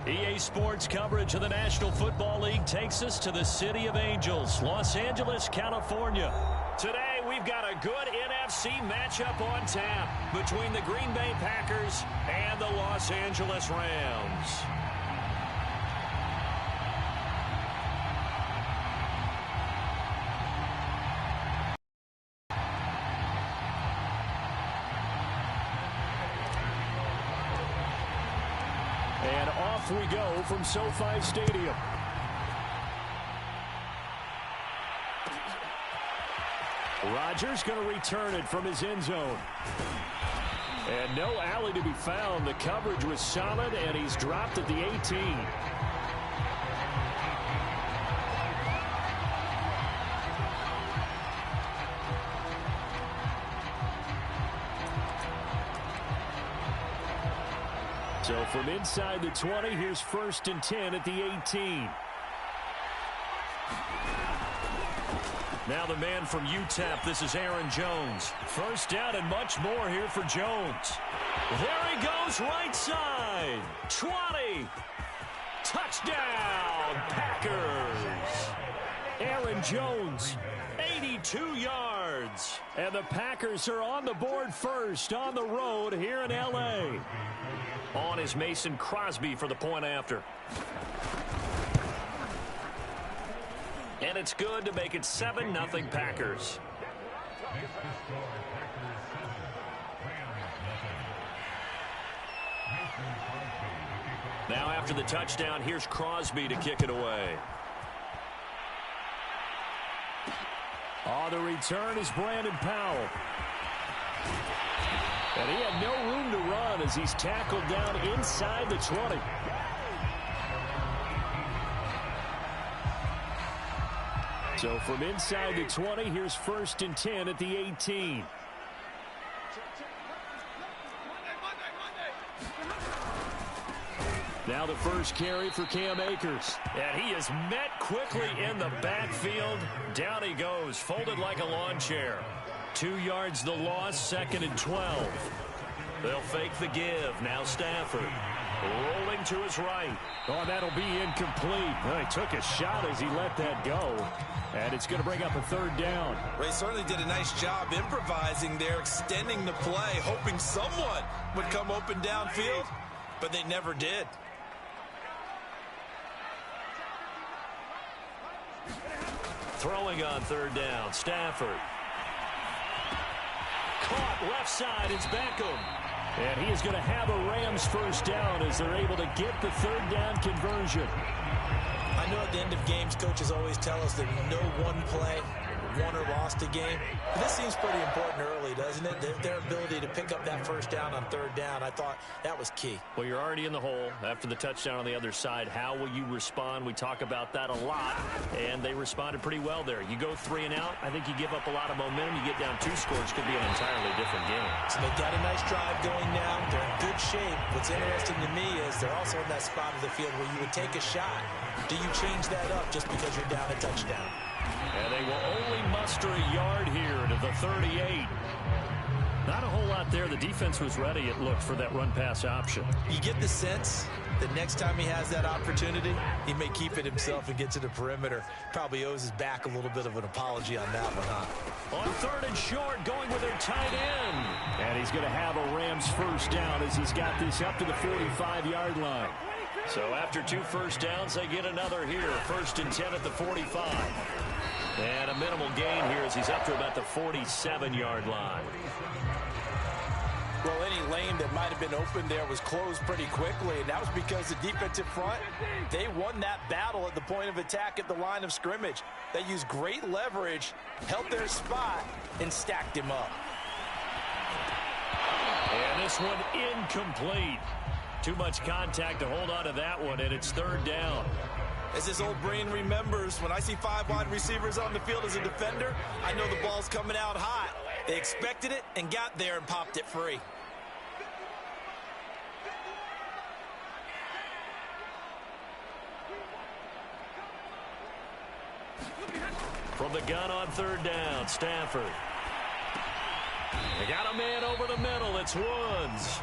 EA Sports coverage of the National Football League takes us to the City of Angels, Los Angeles, California. Today, we've got a good NFC matchup on tap between the Green Bay Packers and the Los Angeles Rams. And off we go from SoFi Stadium. Rodgers going to return it from his end zone. And no alley to be found. The coverage was solid, and he's dropped at the 18. So from inside the 20, here's 1st and 10 at the 18. Now the man from UTEP, this is Aaron Jones. First down and much more here for Jones. There he goes, right side. 20. Touchdown, Packers. Aaron Jones, 82 yards. And the Packers are on the board first on the road here in L.A. On is Mason Crosby for the point after. And it's good to make it 7-0 Packers. Now after the touchdown, here's Crosby to kick it away. On the return is Brandon Powell. And he had no room to run as he's tackled down inside the 20. So from inside the 20, here's 1st and 10 at the 18. Now the first carry for Cam Akers. And he is met quickly in the backfield. Down he goes, folded like a lawn chair. 2 yards the loss, 2nd and 12. They'll fake the give. Now Stafford rolling to his right. Oh, that'll be incomplete. Well, he took a shot as he let that go. And it's going to bring up a 3rd down. Ray certainly did a nice job improvising there, extending the play, hoping someone would come open downfield, but they never did. Throwing on 3rd down, Stafford. Caught left side, it's Beckham. And he is going to have a Rams 1st down as they're able to get the 3rd down conversion. I know at the end of games, coaches always tell us that no one play won or lost a game. But this seems pretty important early, doesn't it? Their ability to pick up that 1st down on 3rd down, I thought that was key. Well, you're already in the hole after the touchdown on the other side. How will you respond? We talk about that a lot, and they responded pretty well there. You go 3 and out, I think you give up a lot of momentum. You get down 2 scores, could be an entirely different game. So they got a nice drive going now. They're in good shape. What's interesting to me is they're also in that spot of the field where you would take a shot. Do you change that up just because you're down a touchdown? And they will only muster a yard here to the 38. Not a whole lot there. The defense was ready, it looked, for that run-pass option. You get the sense that next time he has that opportunity, he may keep it himself and get to the perimeter. Probably owes his back a little bit of an apology on that one, huh? On 3rd and short, going with their tight end. And he's going to have a Rams 1st down as he's got this up to the 45-yard line. So after 2 1st downs, they get another here. 1st and 10 at the 45. And a minimal gain here as he's up to about the 47-yard line. Well, any lane that might have been open there was closed pretty quickly, and that was because the defensive front, they won that battle at the point of attack at the line of scrimmage. They used great leverage, held their spot, and stacked him up. And this one incomplete. Too much contact to hold on to that one, and it's 3rd down. As his old brain remembers, when I see 5 wide receivers on the field as a defender, I know the ball's coming out hot. They expected it and got there and popped it free. From the gun on 3rd down, Stafford. They got a man over the middle. It's Woods.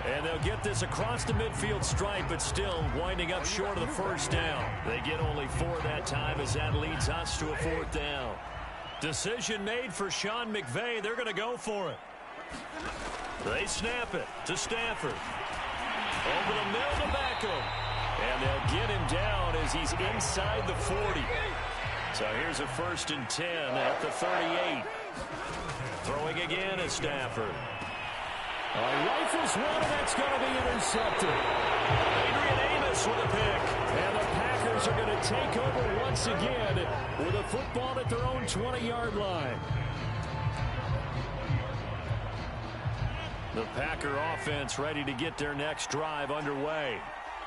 And they'll get this across the midfield stripe, but still winding up short of the first down. They get only 4 that time as that leads us to a 4th down. Decision made for Sean McVay. They're going to go for it. They snap it to Stafford. Over the middle to Beckham. And they'll get him down as he's inside the 40. So here's a 1st and 10 at the 38. Throwing again is Stafford. Rifles one, and that's going to be intercepted. Adrian Amos with a pick. And the Packers are going to take over once again with a football at their own 20-yard line. The Packer offense ready to get their next drive underway.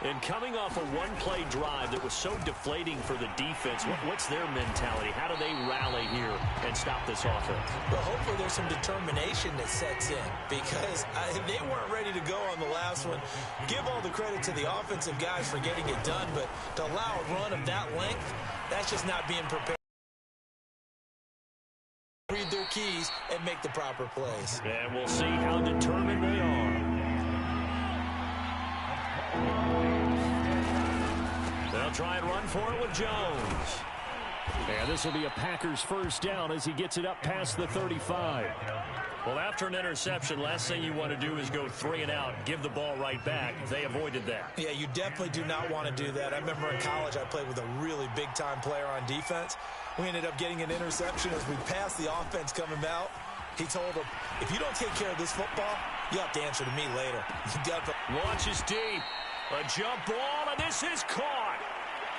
And coming off a one-play drive that was so deflating for the defense, what's their mentality? How do they rally here and stop this offense? Well, hopefully there's some determination that sets in because they weren't ready to go on the last one. Give all the credit to the offensive guys for getting it done, but to allow a run of that length, that's just not being prepared. Read their keys and make the proper plays. And we'll see how determined they are. They'll try and run for it with Jones. And this will be a Packers 1st down as he gets it up past the 35. Well, after an interception, last thing you want to do is go 3 and out, give the ball right back. They avoided that. Yeah, you definitely do not want to do that. I remember in college I played with a really big-time player on defense. We ended up getting an interception as we passed the offense coming out. He told him, if you don't take care of this football, you have to answer to me later. Launches deep. A jump ball, and this is caught.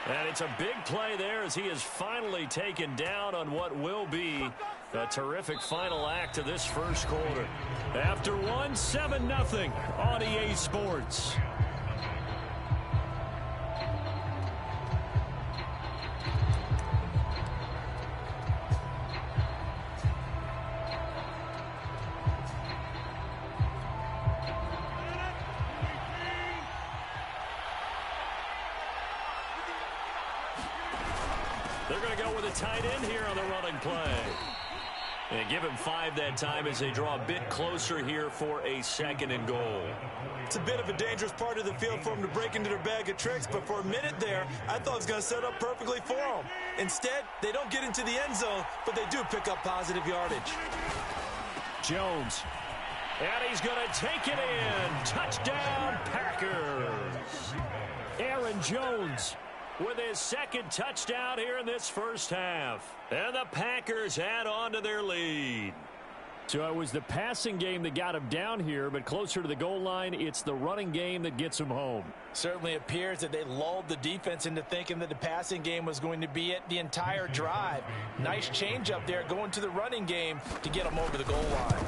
And it's a big play there as he is finally taken down on what will be a terrific final act of this first quarter. After 7-0 on EA Sports. They're going to go with a tight end here on the running play. And give him 5 that time as they draw a bit closer here for a 2nd and goal. It's a bit of a dangerous part of the field for them to break into their bag of tricks, but for a minute there, I thought it was going to set up perfectly for them. Instead, they don't get into the end zone, but they do pick up positive yardage. Jones. And he's going to take it in. Touchdown, Packers. Aaron Jones with his 2nd touchdown here in this first half. And the Packers add on to their lead. So it was the passing game that got him down here, but closer to the goal line, it's the running game that gets him home. Certainly appears that they lulled the defense into thinking that the passing game was going to be it the entire drive. Nice change up there going to the running game to get them over the goal line.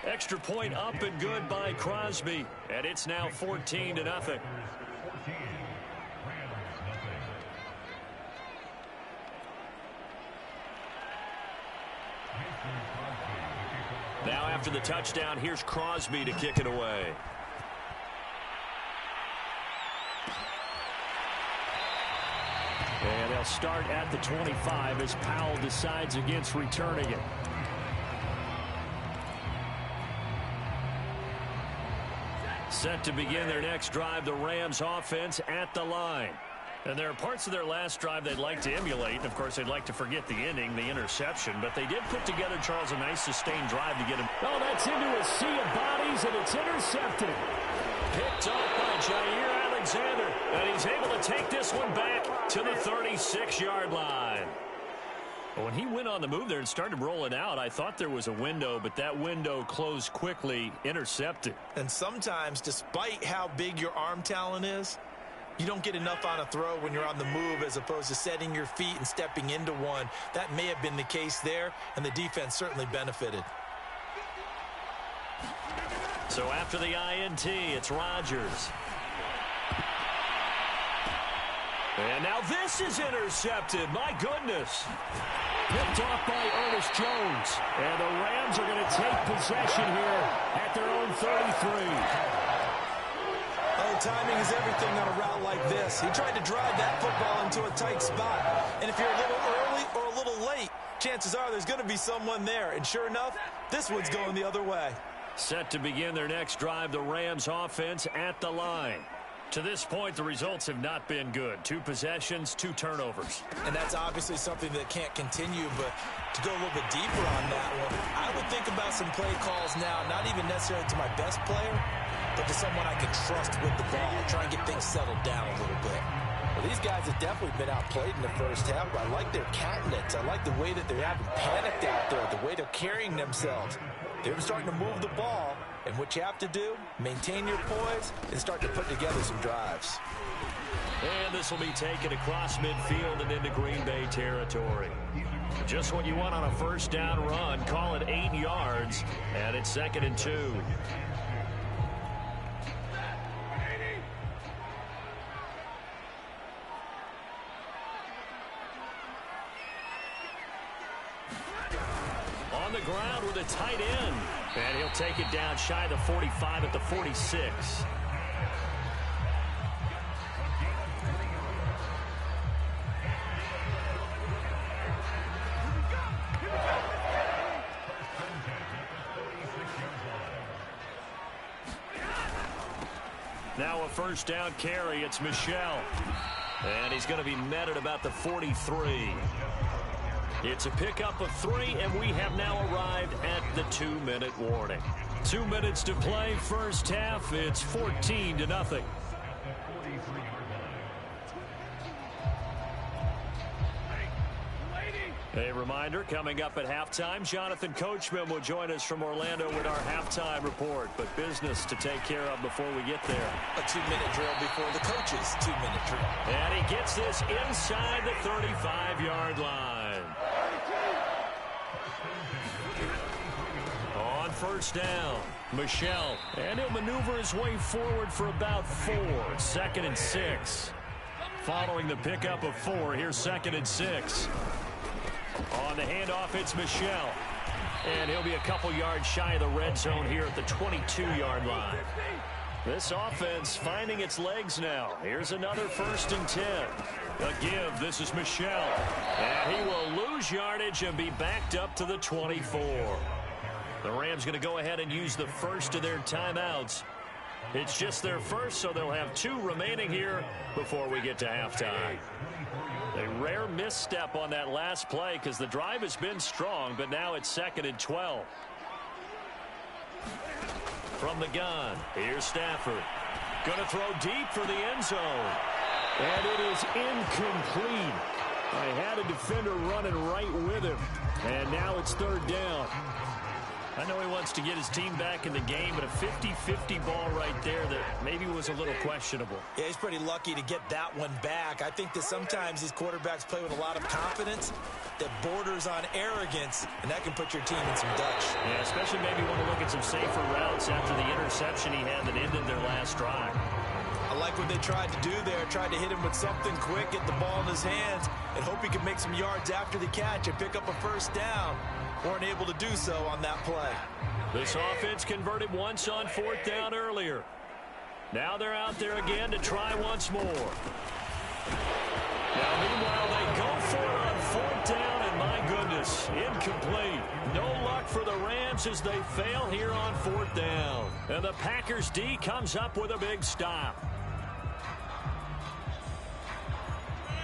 Extra point up and good by Crosby. And it's now 14-0. Now after the touchdown, here's Crosby to kick it away. And they'll start at the 25 as Powell decides against returning it. Set to begin their next drive, the Rams offense at the line. And there are parts of their last drive they'd like to emulate. And, of course, they'd like to forget the ending, the interception. But they did put together, Charles, a nice sustained drive to get him. Oh, that's into a sea of bodies, and it's intercepted. Picked off by Jair Alexander. And he's able to take this one back to the 36-yard line. When he went on the move there and started rolling out, I thought there was a window, but that window closed quickly, intercepted. And sometimes, despite how big your arm talent is, you don't get enough on a throw when you're on the move as opposed to setting your feet and stepping into one. That may have been the case there, and the defense certainly benefited. So after the INT, it's Rodgers. And now this is intercepted. My goodness. Picked off by Ernest Jones. And the Rams are going to take possession here at their own 33. Oh, timing is everything on a route like this. He tried to drive that football into a tight spot. And if you're a little early or a little little late, chances are there's going to be someone there. And sure enough, this one's going the other way. Set to begin their next drive, the Rams offense at the line. To this point, the results have not been good. 2 possessions, 2 turnovers. And that's obviously something that can't continue, but to go a little bit deeper on that one, I would think about some play calls now, not even necessarily to my best player, but to someone I can trust with the ball, try and get things settled down a little bit. Well, these guys have definitely been outplayed in the first half, but I like their countenance. I like the way that they're having panicked out there, the way they're carrying themselves. They're starting to move the ball, and what you have to do, maintain your poise and start to put together some drives. And this will be taken across midfield and into Green Bay territory. Just what you want on a first down run. Call it 8 yards, and it's 2nd and 2. On the ground with a tight end. And he'll take it down shy of the 45 at the 46. Now a first down carry. It's Michel. And he's going to be met at about the 43. It's a pickup of 3, and we have now arrived at the 2-minute warning. 2 minutes to play, first half. It's 14-0. A reminder, coming up at halftime, Jonathan Coachman will join us from Orlando with our halftime report. But business to take care of before we get there. A 2-minute drill before the coach's 2-minute drill. And he gets this inside the 35-yard line. On first down, Michel. And he'll maneuver his way forward for about 4. 2nd and 6. Following the pickup of 4, here's 2nd and 6. On the handoff, it's Michel. And he'll be a couple yards shy of the red zone here at the 22-yard line. This offense finding its legs now. Here's another 1st and 10. A give. This is Michel. And he will lose yardage and be backed up to the 24. The Rams going to go ahead and use the first of their timeouts. It's just their first, so they'll have 2 remaining here before we get to halftime. A rare misstep on that last play because the drive has been strong, but now it's 2nd and 12. From the gun, here's Stafford. Going to throw deep for the end zone. And it is incomplete. I had a defender running right with him. And now it's 3rd down. I know he wants to get his team back in the game, but a 50-50 ball right there that maybe was a little questionable. Yeah, he's pretty lucky to get that one back. I think that sometimes these quarterbacks play with a lot of confidence that borders on arrogance, and that can put your team in some Dutch. Yeah, especially maybe want to look at some safer routes after the interception he had that ended their last drive. I like what they tried to do there, tried to hit him with something quick, get the ball in his hands, and hope he could make some yards after the catch and pick up a first down. Weren't able to do so on that play. This offense converted once on 4th down earlier. Now they're out there again to try once more. Now, meanwhile, they go for it on 4th down, and my goodness, incomplete. No luck for the Rams as they fail here on 4th down. And the Packers D comes up with a big stop.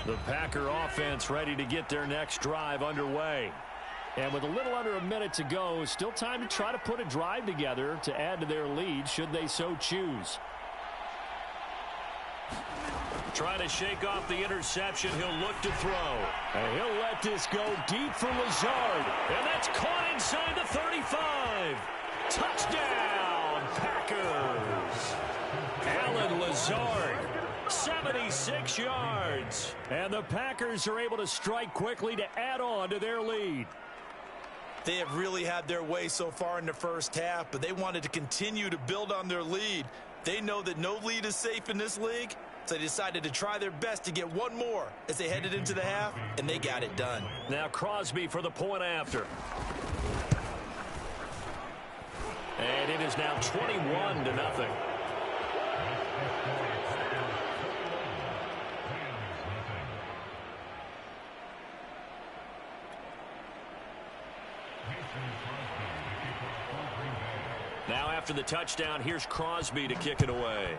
The Packer offense ready to get their next drive underway. And with a little under a minute to go, still time to try to put a drive together to add to their lead should they so choose. Trying to shake off the interception. He'll look to throw. And he'll let this go deep for Lazard. And that's caught inside the 35. Touchdown, Packers. Alan Lazard, 76 yards. And the Packers are able to strike quickly to add on to their lead. They have really had their way so far in the first half, but they wanted to continue to build on their lead. They know that no lead is safe in this league, so they decided to try their best to get one more as they headed into the half, and they got it done. Now Crosby for the point after. And it is now 21-0. Now after the touchdown, here's Crosby to kick it away.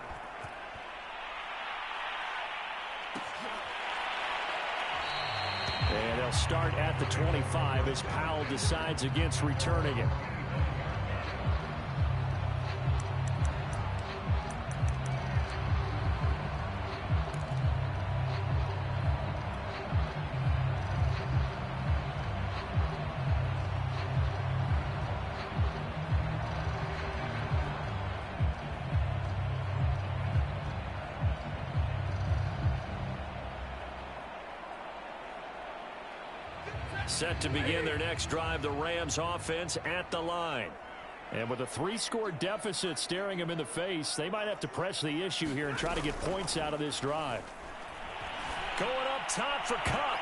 And they'll start at the 25 as Powell decides against returning it. Set to begin their next drive, the Rams offense at the line. And with a 3-score deficit staring them in the face, they might have to press the issue here and try to get points out of this drive. Going up top for Kupp.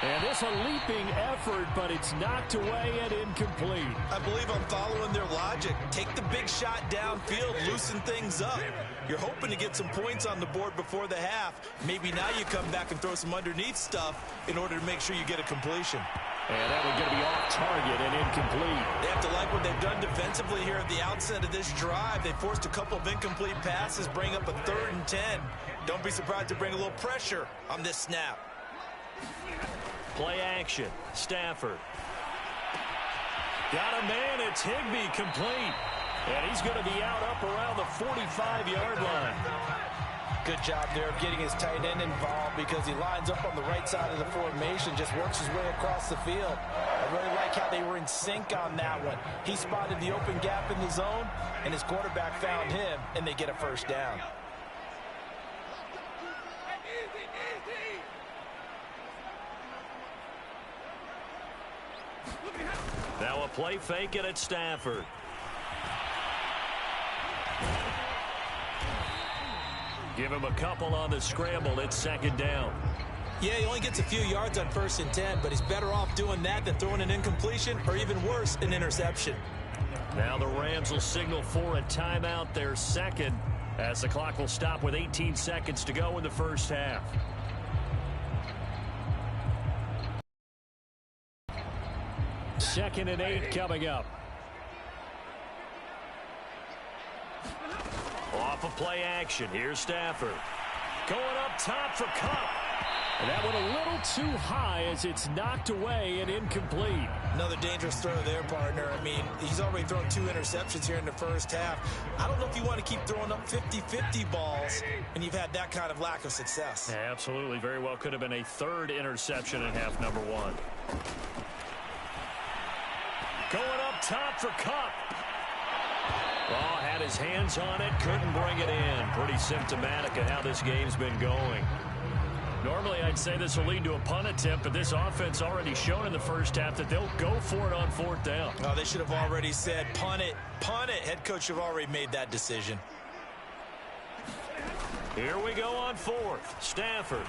And this a leaping effort, but it's knocked away and incomplete. I believe I'm following their logic. Take the big shot downfield, loosen things up. You're hoping to get some points on the board before the half. Maybe now you come back and throw some underneath stuff in order to make sure you get a completion. And that one's going to be off target and incomplete. They have to like what they've done defensively here at the outset of this drive. They forced a couple of incomplete passes, bring up a 3rd and 10. Don't be surprised to bring a little pressure on this snap. Play action. Stafford. Got a man. It's Higbee complete. And he's going to be out up around the 45-yard line. Good job there of getting his tight end involved because he lines up on the right side of the formation, just works his way across the field. I really like how they were in sync on that one. He spotted the open gap in the zone, and his quarterback found him, and they get a first down. Now a play fake it at Stafford. Give him a couple on the scramble. It's 2nd down. Yeah, he only gets a few yards on 1st and 10, but he's better off doing that than throwing an incompletion or even worse, an interception. Now the Rams will signal for a timeout, their second, as the clock will stop with 18 seconds to go in the first half. Second and 8 coming up. Off of play action. Here's Stafford. Going up top for Kupp. And that one a little too high as it's knocked away and incomplete. Another dangerous throw there, partner. I mean, he's already thrown 2 interceptions here in the first half. I don't know if you want to keep throwing up 50-50 balls, and you've had that kind of lack of success. Yeah, absolutely. Very well could have been a 3rd interception in half number 1. Going up top for Kupp. Oh, had his hands on it, couldn't bring it in. Pretty symptomatic of how this game's been going. Normally, I'd say this will lead to a punt attempt, but this offense already shown in the first half that they'll go for it on 4th down. Oh, they should have already said, punt it, punt it. Head coach should have already made that decision. Here we go on 4th. Stafford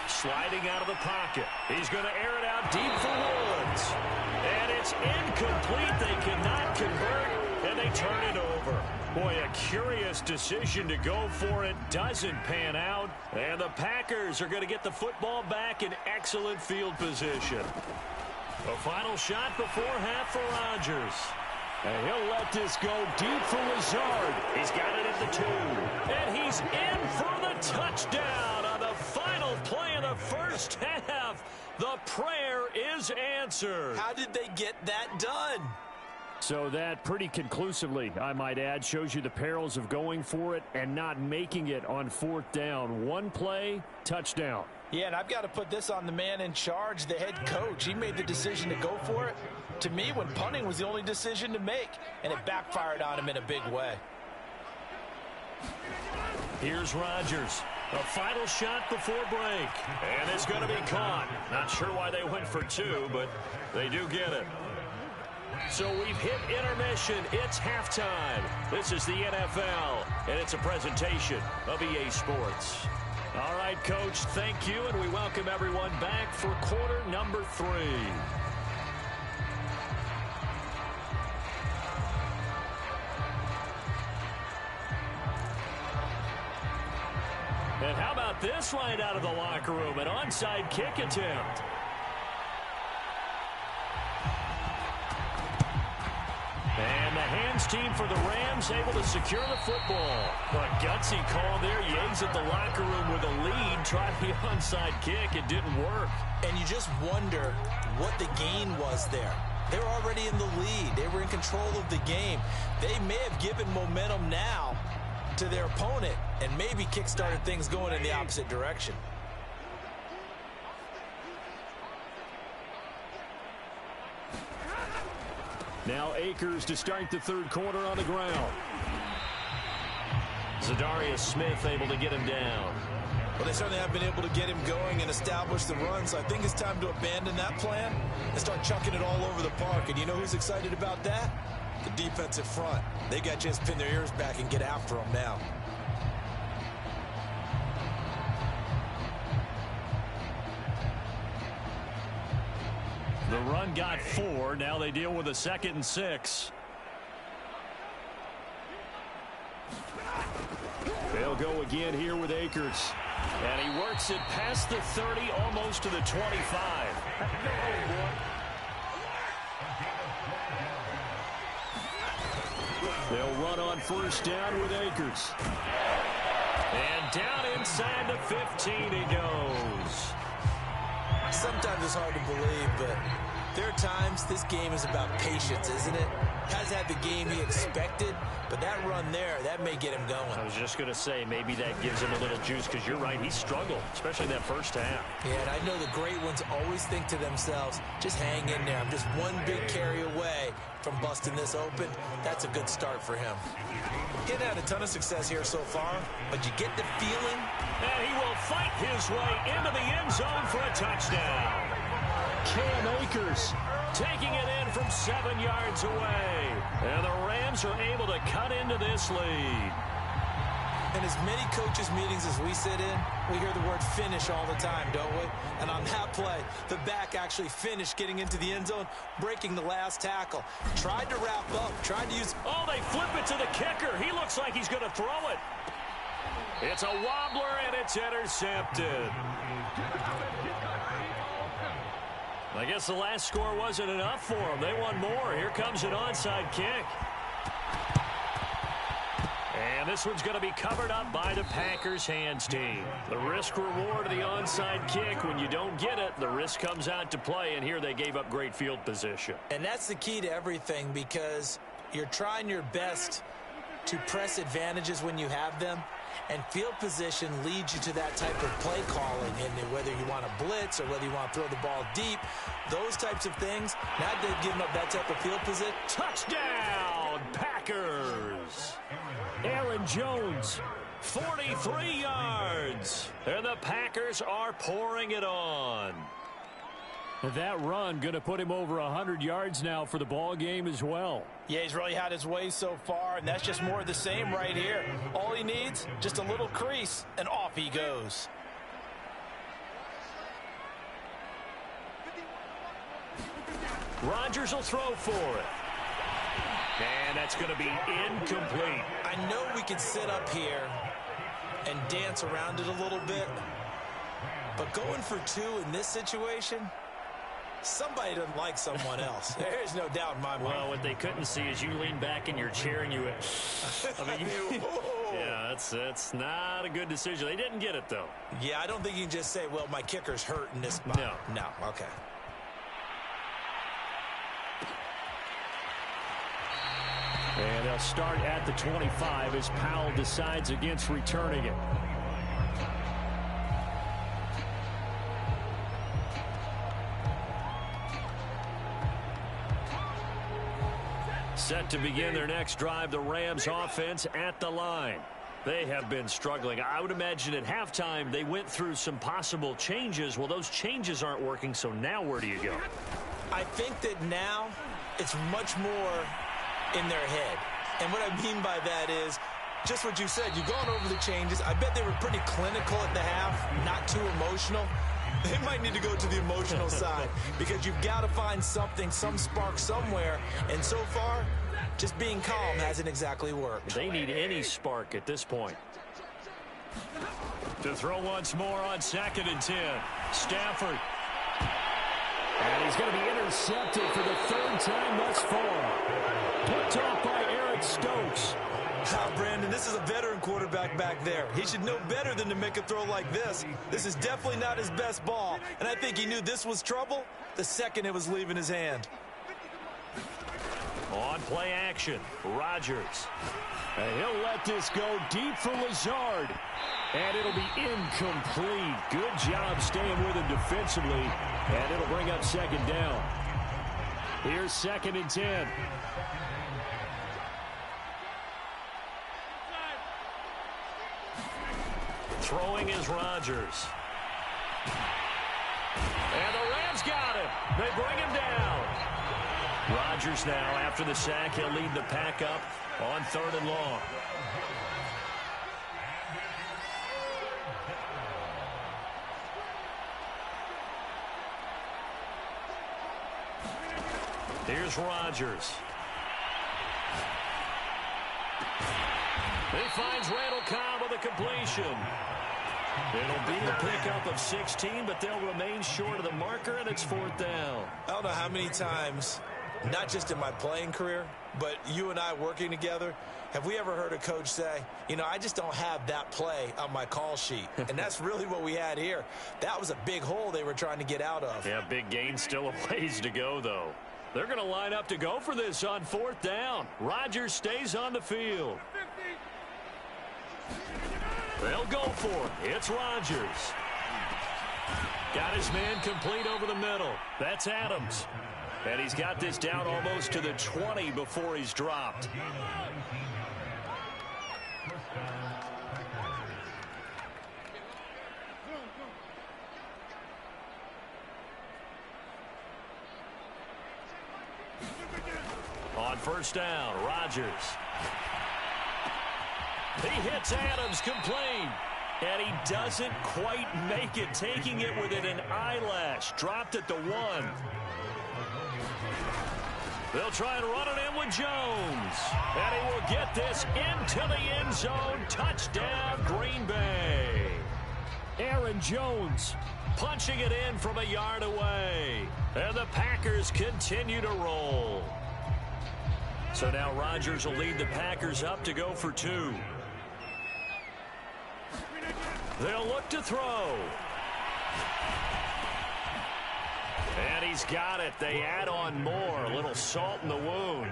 sliding out of the pocket. He's going to air it out deep for Woods. And it's incomplete. They cannot convert, and they turn it over. Boy, a curious decision to go for it. Doesn't pan out. And the Packers are going to get the football back in excellent field position. A final shot before half for Rodgers. And he'll let this go deep for Lazard. He's got it at the 2. And he's in for the touchdown on the final play of the first half. The prayer is answered. How did they get that done? So that pretty conclusively, I might add, shows you the perils of going for it and not making it on 4th down. One play, touchdown. Yeah, and I've got to put this on the man in charge, the head coach. He made the decision to go for it. To me, when punting was the only decision to make, and it backfired on him in a big way. Here's Rodgers. A final shot before break. And it's going to be caught. Not sure why they went for 2, but they do get it. So we've hit intermission. It's halftime. This is the NFL, and it's a presentation of EA Sports. All right, Coach, thank you, and we welcome everyone back for quarter number 3. And how about this right out of the locker room? An onside kick attempt. And the hands team for the Rams able to secure the football. A gutsy call there. You exit the locker room with a lead. Try the onside kick. It didn't work. And you just wonder what the gain was there. They were already in the lead. They were in control of the game. They may have given momentum now to their opponent and maybe kick-started things going in the opposite direction. Now Akers to start the third quarter on the ground. Zadarius Smith able to get him down. Well, they certainly have been able to get him going and establish the run, so I think it's time to abandon that plan and start chucking it all over the park. And you know who's excited about that? The defensive front. They got a chance to pin their ears back and get after them now. The run got 4. Now they deal with a 2nd and 6. They'll go again here with Akers. And he works it past the 30, almost to the 25. They'll run on first down with Akers. And down inside the 15 he goes. Sometimes it's hard to believe, but there are times this game is about patience, isn't it? Hasn't had the game he expected, but that run there, that may get him going. I was just going to say, maybe that gives him a little juice, because you're right, he struggled, especially that first half. Yeah, and I know the great ones always think to themselves, just hang in there. I'm just one big carry away from busting this open. That's a good start for him. He hasn't had a ton of success here so far, but you get the feeling. And he will fight his way into the end zone for a touchdown. Cam Akers taking it in from 7 yards away. And the Rams are able to cut into this lead. In as many coaches' meetings as we sit in, we hear the word finish all the time, don't we? And on that play, the back actually finished getting into the end zone, breaking the last tackle. Tried to wrap up, tried to use... Oh, they flip it to the kicker. He looks like he's going to throw it. It's a wobbler, and it's intercepted. I guess the last score wasn't enough for them. They want more. Here comes an onside kick. And this one's going to be covered up by the Packers hands team. The risk-reward of the onside kick, when you don't get it, the risk comes out to play, and here they gave up great field position. And that's the key to everything, because you're trying your best to press advantages when you have them, and field position leads you to that type of play calling, and whether you want to blitz or whether you want to throw the ball deep, those types of things. Now they've given up that type of field position. Touchdown, Packers! Aaron Jones, 43 yards. And the Packers are pouring it on. That run going to put him over 100 yards now for the ball game as well. Yeah, he's really had his way so far, and that's just more of the same right here. All he needs, just a little crease, and off he goes. Rodgers will throw for it. And that's going to be incomplete. I know we could sit up here and dance around it a little bit, but going for 2 in this situation, somebody doesn't like someone else. There's no doubt in my mind. Well, what they couldn't see is you lean back in your chair and you went, I mean, yeah, that's not a good decision. They didn't get it, though. Yeah, I don't think you can just say, well, my kicker's hurt in this spot. No, okay. And they'll start at the 25 as Powell decides against returning it. Set to begin their next drive, the Rams offense at the line. They have been struggling. I would imagine at halftime they went through some possible changes. Well, those changes aren't working, so now where do you go? I think that now it's much more in their head. And what I mean by that is just what you said. You've gone over the changes. I bet they were pretty clinical at the half, not too emotional. They might need to go to the emotional side, because you've got to find something, some spark somewhere. And so far, just being calm hasn't exactly worked. They need any spark at this point. To throw once more on 2nd and 10. Stafford. And he's going to be intercepted for the 3rd time thus far. Picked off by Garrett Stokes. Brandon, this is a veteran quarterback back there. He should know better than to make a throw like this. This is definitely not his best ball, and I think he knew this was trouble the second it was leaving his hand. On play action, Rodgers. And he'll let this go deep for Lazard. And it'll be incomplete. Good job staying with him defensively. And it'll bring up second down. Here's 2nd and 10. Throwing is Rodgers. And the Rams got him. They bring him down. Rodgers now, after the sack, he'll lead the pack up on 3rd and long. Here's Rodgers. He finds Randall Cobb with a completion. It'll be a pickup of 16, but they'll remain short of the marker, and it's 4th down. I don't know how many times, not just in my playing career, but you and I working together, have we ever heard a coach say, you know, I just don't have that play on my call sheet. And that's really what we had here. That was a big hole they were trying to get out of. Yeah, big gain, still a ways to go, though. They're going to line up to go for this on 4th down. Rodgers stays on the field. They'll go for it. It's Rodgers. Got his man complete over the middle. That's Adams. And he's got this down almost to the 20 before he's dropped. On 1st down, Rodgers. He hits Adams complete. And he doesn't quite make it, taking it within an eyelash. Dropped at the 1. They'll try and run it in with Jones. And he will get this into the end zone. Touchdown, Green Bay. Aaron Jones punching it in from a yard away. And the Packers continue to roll. So now Rodgers will lead the Packers up to go for 2. They'll look to throw. And he's got it. They add on more. A little salt in the wound.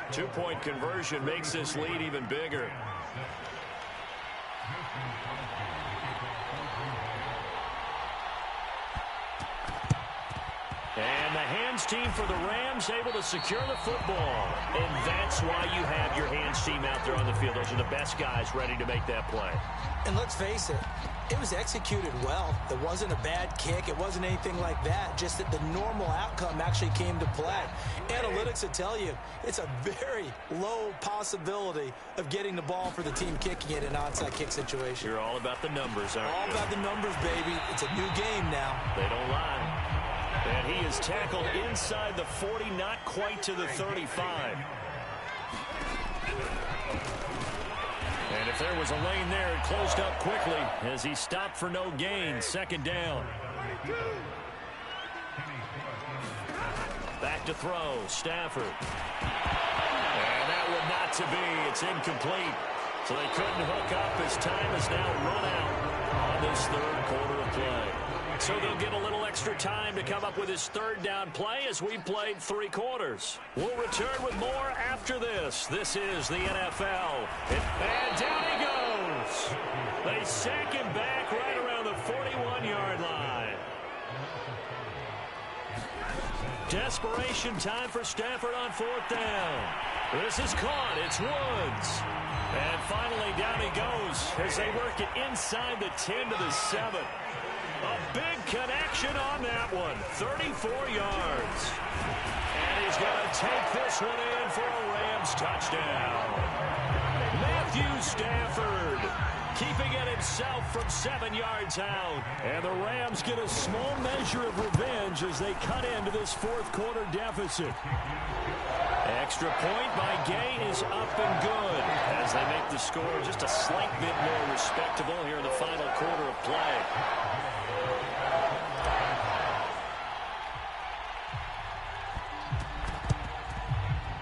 2-point conversion makes this lead even bigger. And the hands team for the Rams able to secure the football. And that's why you have your hands team out there on the field. Those are the best guys ready to make that play. And let's face it, it was executed well. It wasn't a bad kick. It wasn't anything like that. Just that the normal outcome actually came to play. Analytics will tell you it's a very low possibility of getting the ball for the team kicking it in an onside kick situation. You're all about the numbers, aren't you? All about the numbers, baby. It's a new game now. They don't lie. And he is tackled inside the 40, not quite to the 35. And if there was a lane there, it closed up quickly as he stopped for no gain. 2nd down. Back to throw. Stafford. And that would not to be. It's incomplete. So they couldn't hook up as time is now run out on this 3rd quarter of play. So they'll get a little extra time to come up with his 3rd down play as we played 3 quarters. We'll return with more after this. This is the NFL. And down he goes. They sack him back right around the 41-yard line. Desperation time for Stafford on 4th down. This is caught. It's Woods. And finally down he goes as they work it inside the 10 to the 7. A big connection on that one. 34 yards. And he's going to take this one in for a Rams touchdown. Matthew Stafford keeping it himself from 7 yards out. And the Rams get a small measure of revenge as they cut into this 4th quarter deficit. Extra point by Gay is up and good as they make the score just a slight bit more respectable here in the final quarter of play.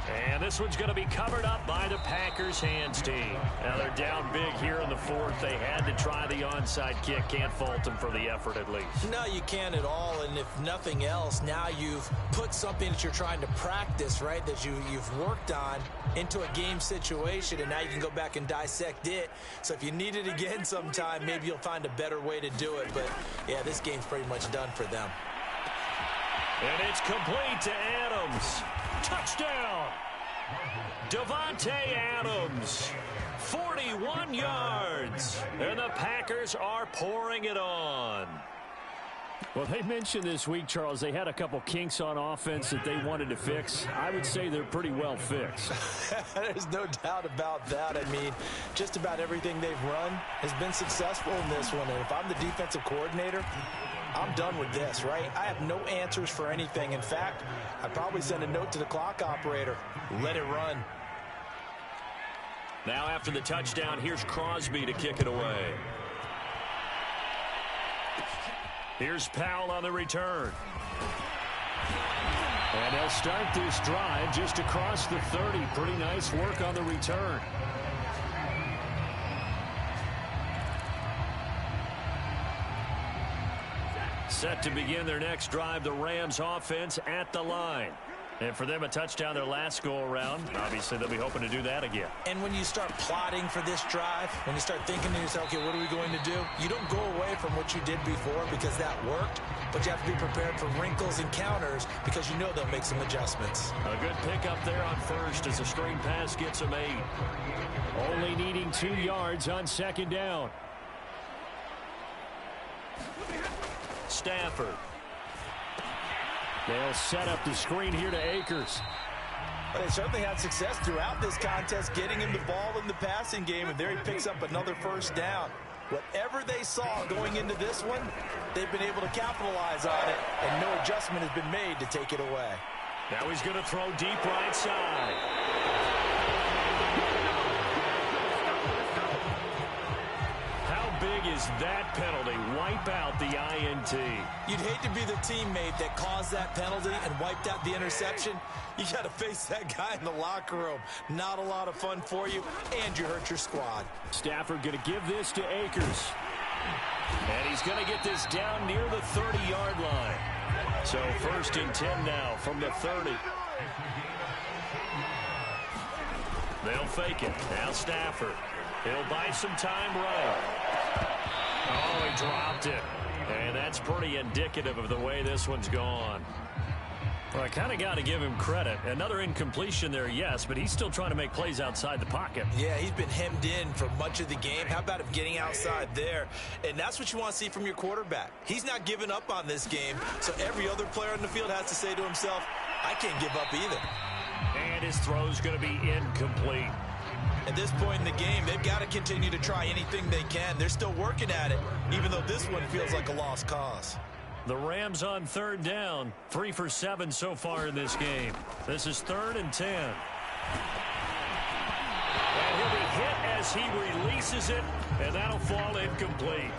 And And this one's going to be covered up by the Packers hands team. Now they're down big here in the fourth. They had to try the onside kick. Can't fault them for the effort at least. No, you can't at all. And if nothing else, now you've put something that you're trying to practice, right, that you've worked on into a game situation, and now you can go back and dissect it. So if you need it again sometime, maybe you'll find a better way to do it. But, yeah, this game's pretty much done for them. And it's complete to Adams. Touchdown! Devontae Adams, 41 yards. And the Packers are pouring it on. Well, they mentioned this week, Charles, they had a couple kinks on offense that they wanted to fix. I would say they're pretty well fixed. There's no doubt about that. I mean, just about everything they've run has been successful in this one. And if I'm the defensive coordinator, I'm done with this, right? I have no answers for anything. In fact, I'd probably send a note to the clock operator. Let it run. Now after the touchdown, here's Crosby to kick it away. Here's Powell on the return. And they'll start this drive just across the 30. Pretty nice work on the return. Set to begin their next drive, the Rams offense at the line. And for them, a touchdown their last go-around. Obviously, they'll be hoping to do that again. And when you start plotting for this drive, when you start thinking to yourself, okay, what are we going to do? You don't go away from what you did before because that worked, but you have to be prepared for wrinkles and counters because you know they'll make some adjustments. A good pickup there on first as a screen pass gets them 8. Only needing 2 yards on second down. Stafford. They'll set up the screen here to Akers. But they certainly had success throughout this contest, getting him the ball in the passing game, and there he picks up another first down. Whatever they saw going into this one, they've been able to capitalize on it, and no adjustment has been made to take it away. Now he's going to throw deep right side. Big is that penalty? Wipe out the INT. You'd hate to be the teammate that caused that penalty and wiped out the interception. You got to face that guy in the locker room. Not a lot of fun for you, and you hurt your squad. Stafford going to give this to Akers. And he's going to get this down near the 30-yard line. So 1st and 10 now from the 30. They'll fake it. Now Stafford. He'll buy some time right. Oh, he dropped it. And that's pretty indicative of the way this one's gone. Well, I kind of got to give him credit. Another incompletion there, yes, but he's still trying to make plays outside the pocket. Yeah, he's been hemmed in for much of the game. How about him getting outside there? And that's what you want to see from your quarterback. He's not giving up on this game, so every other player on the field has to say to himself, I can't give up either. And his throw's going to be incomplete. At this point in the game, they've got to continue to try anything they can. They're still working at it, even though this one feels like a lost cause. The Rams on 3rd down, 3 for 7 so far in this game. This is 3rd and 10. And he'll be hit as he releases it, and that'll fall incomplete.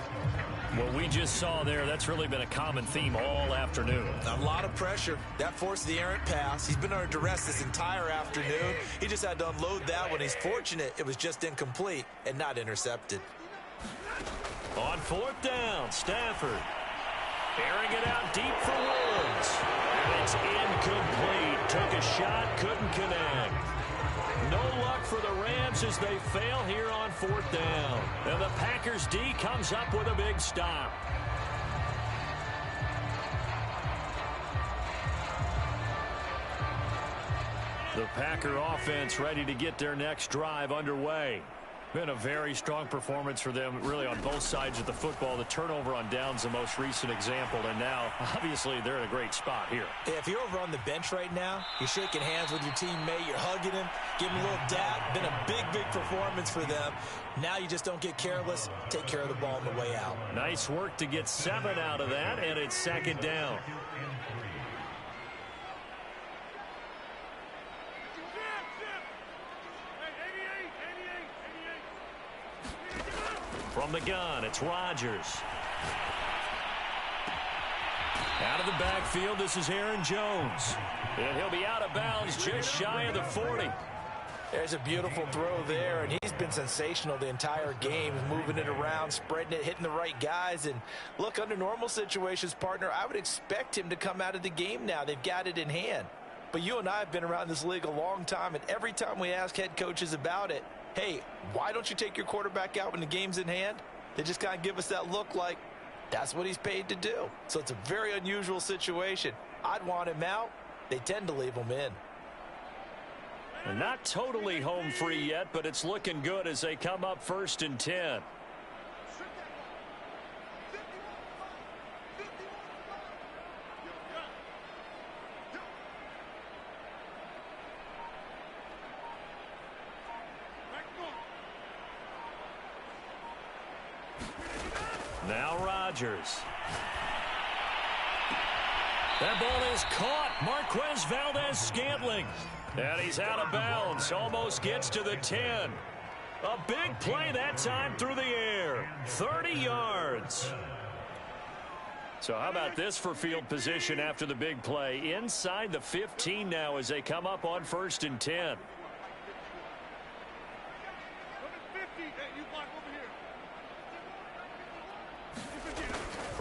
What we just saw there, that's really been a common theme all afternoon. A lot of pressure. That forced the errant pass. He's been under duress this entire afternoon. He just had to unload that one. He's fortunate it was just incomplete and not intercepted. On 4th down, Stafford. Airing it out deep for Woods. And it's incomplete. Took a shot, couldn't connect. No luck for the Rams as they fail here on 4th down. And the Packers D comes up with a big stop. The Packer offense ready to get their next drive underway. Been a very strong performance for them, really, on both sides of the football. The turnover on downs, the most recent example, and now, obviously, they're in a great spot here. Yeah, if you're over on the bench right now, you're shaking hands with your teammate, you're hugging him, giving him a little dap. Been a big, big performance for them. Now you just don't get careless. Take care of the ball on the way out. Nice work to get 7 out of that, and it's 2nd down. From the gun, it's Rodgers. Out of the backfield, this is Aaron Jones. And he'll be out of bounds just shy of the 40. There's a beautiful throw there, and he's been sensational the entire game, moving it around, spreading it, hitting the right guys. And look, under normal situations, partner, I would expect him to come out of the game now. They've got it in hand. But you and I have been around this league a long time, and every time we ask head coaches about it, hey, why don't you take your quarterback out when the game's in hand? They just kind of give us that look like that's what he's paid to do. So it's a very unusual situation. I'd want him out. They tend to leave him in. And not totally home free yet, but it's looking good as they come up 1st and 10. Now Rodgers. That ball is caught. Marquez Valdez-Scantling. And he's out of bounds. Almost gets to the 10. A big play that time through the air. 30 yards. So how about this for field position after the big play? Inside the 15 now as they come up on 1st and 10.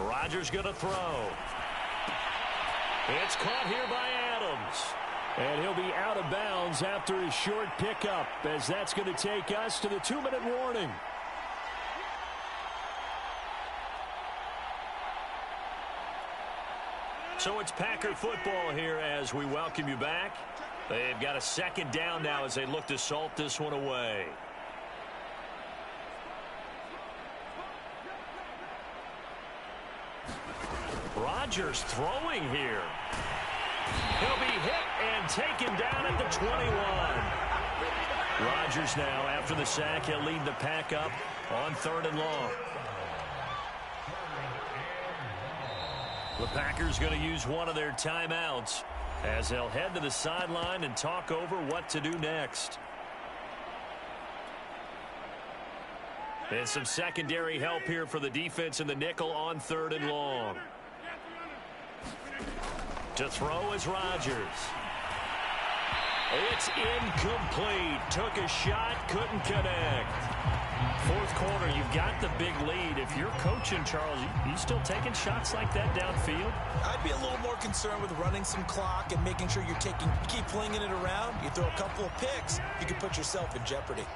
Rodgers going to throw. It's caught here by Adams. And he'll be out of bounds after his short pickup, as that's going to take us to the 2-minute warning. So it's Packer football here as we welcome you back. They've got a 2nd down now as they look to salt this one away. Rodgers throwing here. He'll be hit and taken down at the 21. Rodgers now, after the sack, he'll lead the pack up on 3rd and long. The Packers going to use one of their timeouts as they'll head to the sideline and talk over what to do next. And some secondary help here for the defense in the nickel on 3rd and long. To throw is Rodgers. It's incomplete. Took a shot, couldn't connect. 4th quarter, you've got the big lead. If you're coaching, Charles, you still taking shots like that downfield? I'd be a little more concerned with running some clock and making sure keep flinging it around. You throw a couple of picks, you can put yourself in jeopardy.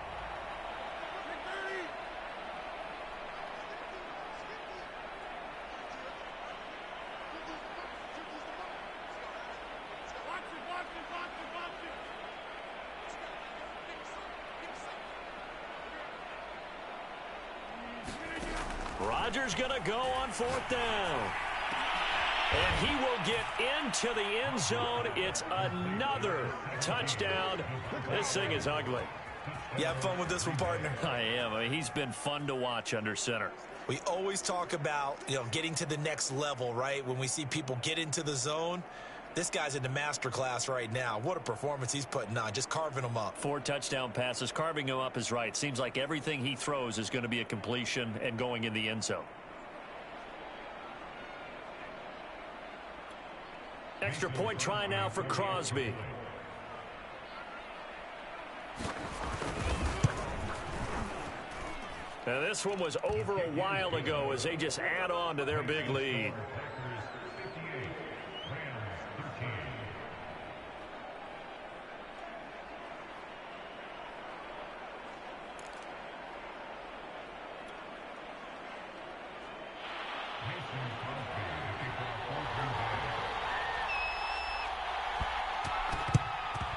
Rodgers going to go on 4th down. And he will get into the end zone. It's another touchdown. This thing is ugly. You have fun with this one, partner? I am. I mean, he's been fun to watch under center. We always talk about, getting to the next level, right? When we see people get into the zone, this guy's in the master class right now. What a performance he's putting on, just carving them up. 4 touchdown passes. Carving him up is right. Seems like everything he throws is going to be a completion and going in the end zone. Extra point try now for Crosby. Now this one was over a while ago as they just add on to their big lead.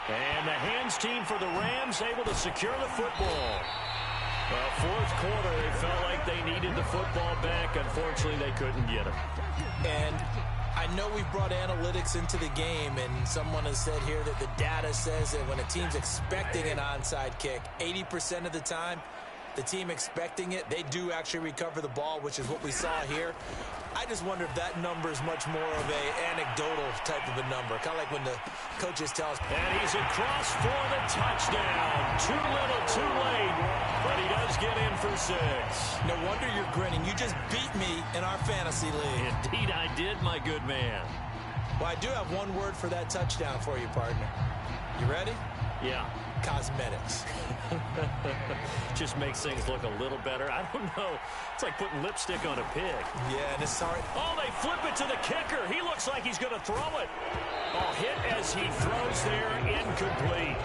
And the hands team for the Rams able to secure the football. Well, 4th quarter, they felt like they needed the football back. Unfortunately, they couldn't get it. And I know we've brought analytics into the game, and someone has said here that the data says that when a team's expecting an onside kick, 80% of the time, the team expecting it, they do actually recover the ball, which is what we saw here. I just wonder if that number is much more of a anecdotal type of a number, kind of like when the coaches tell us. And he's across for the touchdown. Too little, too late, but he does get in for for 6. No wonder you're grinning. You just beat me in our fantasy league. Indeed I did, my good man. Well, I do have one word for that touchdown for you, partner. You ready? Yeah. Cosmetics. Just makes things look a little better. I don't know. It's like putting lipstick on a pig. Yeah, and it's hard. Oh, they flip it to the kicker. He looks like he's going to throw it. Oh, hit as he throws there, incomplete.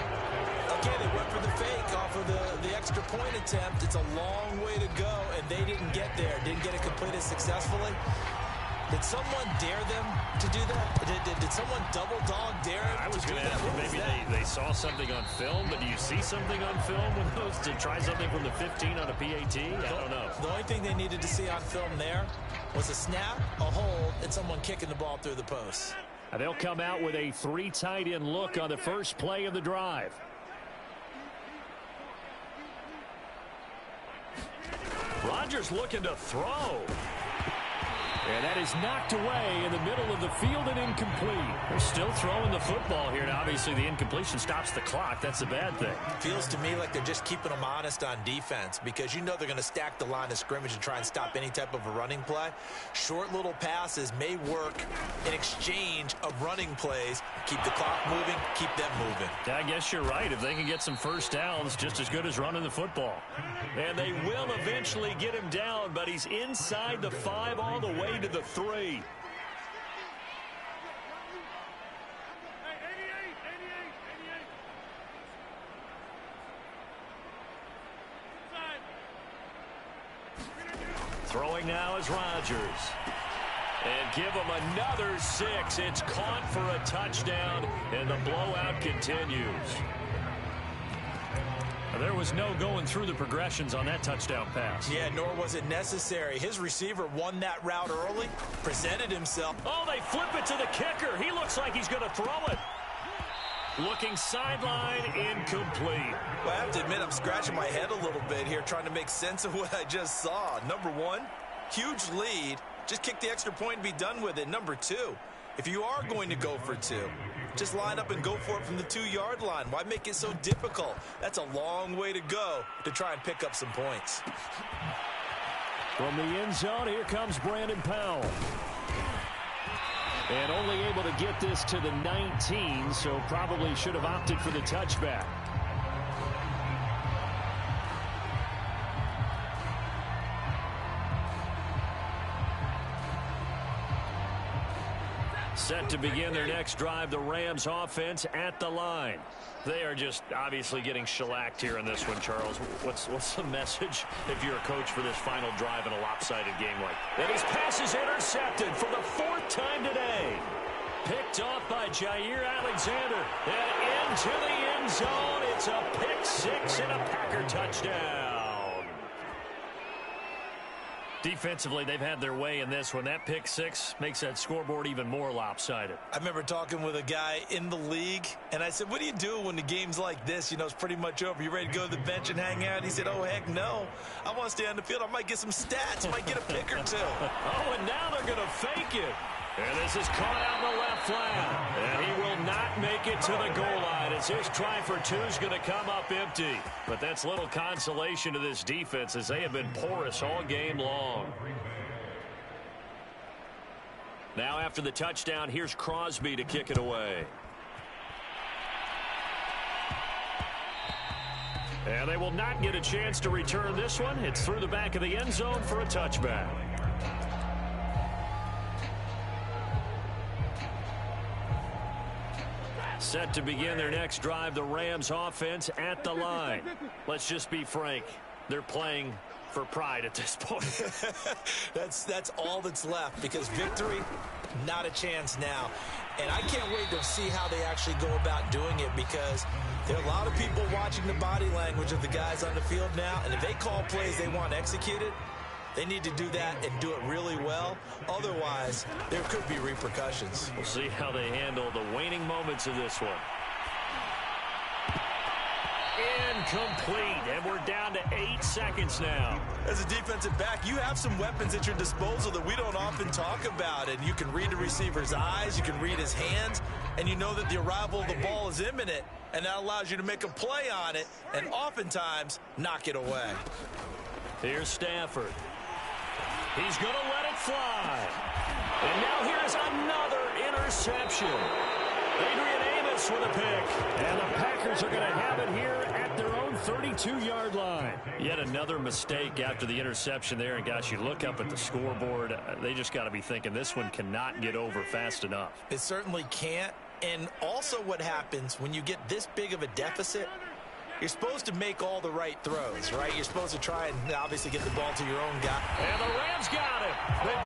Okay, they went for the fake off of the extra point attempt. It's a long way to go, and they didn't get there. Didn't get it completed successfully. Did someone dare them to do that? Did someone double dog dare them? I was going to ask, maybe they saw something on film, but do you see something on film with those to try something from the 15 on a PAT? I don't know. The only thing they needed to see on film there was a snap, a hold, and someone kicking the ball through the post. They'll come out with a 3 tight end look on the first play of the drive. Rodgers looking to throw. And that is knocked away in the middle of the field and incomplete. They're still throwing the football here. Now, obviously, the incompletion stops the clock. That's a bad thing. Feels to me like they're just keeping them honest on defense because you know they're going to stack the line of scrimmage and try and stop any type of a running play. Short little passes may work in exchange of running plays. Keep the clock moving, keep them moving. I guess you're right. If they can get some first downs, just as good as running the football. And they will eventually get him down, but he's inside the 5 all the way to the 3. Throwing now is Rodgers. And give him another 6. It's caught for a touchdown, and the blowout continues. There was no going through the progressions on that touchdown pass. Yeah, nor was it necessary. His receiver won that route early, presented himself. Oh, they flip it to the kicker. He looks like he's going to throw it. Looking sideline, incomplete. Well, I have to admit, I'm scratching my head a little bit here trying to make sense of what I just saw. Number one, huge lead. Just kick the extra point and be done with it. Number two, if you are going to go for 2, just line up and go for it from the 2-yard line. Why make it so difficult? That's a long way to go to try and pick up some points. From the end zone, here comes Brandon Powell. And only able to get this to the 19, so probably should have opted for the touchback. Set to begin their next drive, the Rams offense at the line. They are just obviously getting shellacked here in this one, Charles. What's the message if you're a coach for this final drive in a lopsided game like that? And his pass is intercepted for the 4th time today. Picked off by Jair Alexander. And into the end zone. It's a pick 6 and a Packer touchdown. Defensively, they've had their way in this one. That pick 6 makes that scoreboard even more lopsided. I remember talking with a guy in the league, and I said, what do you do when the game's like this? You know, it's pretty much over. You ready to go to the bench and hang out? He said, oh, heck no. I want to stay on the field. I might get some stats. I might get a pick or 2. Oh, and now they're going to fake it. And this is caught out in the left flat. And he will not make it to the goal line as his try for 2 is going to come up empty. But that's little consolation to this defense as they have been porous all game long. Now after the touchdown, here's Crosby to kick it away. And they will not get a chance to return this one. It's through the back of the end zone for a touchback. Set to begin their next drive, the Rams offense at the line. Let's just be frank. They're playing for pride at this point. That's all that's left because victory, not a chance now. And I can't wait to see how they actually go about doing it because there are a lot of people watching the body language of the guys on the field now. And if they call plays they want executed, they need to do that and do it really well. Otherwise, there could be repercussions. We'll see how they handle the waning moments of this one. Incomplete, and we're down to 8 seconds now. As a defensive back, you have some weapons at your disposal that we don't often talk about. And you can read the receiver's eyes, you can read his hands, and you know that the arrival of the ball is imminent. And that allows you to make a play on it and oftentimes knock it away. Here's Stafford. He's going to let it fly. And now here's another interception. Adrian Amos with a pick. And the Packers are going to have it here at their own 32-yard line. Yet another mistake after the interception there. And, gosh, you look up at the scoreboard. They just got to be thinking this one cannot get over fast enough. It certainly can't. And also what happens when you get this big of a deficit, you're supposed to make all the right throws, right? You're supposed to try and obviously get the ball to your own guy. And the Rams got it.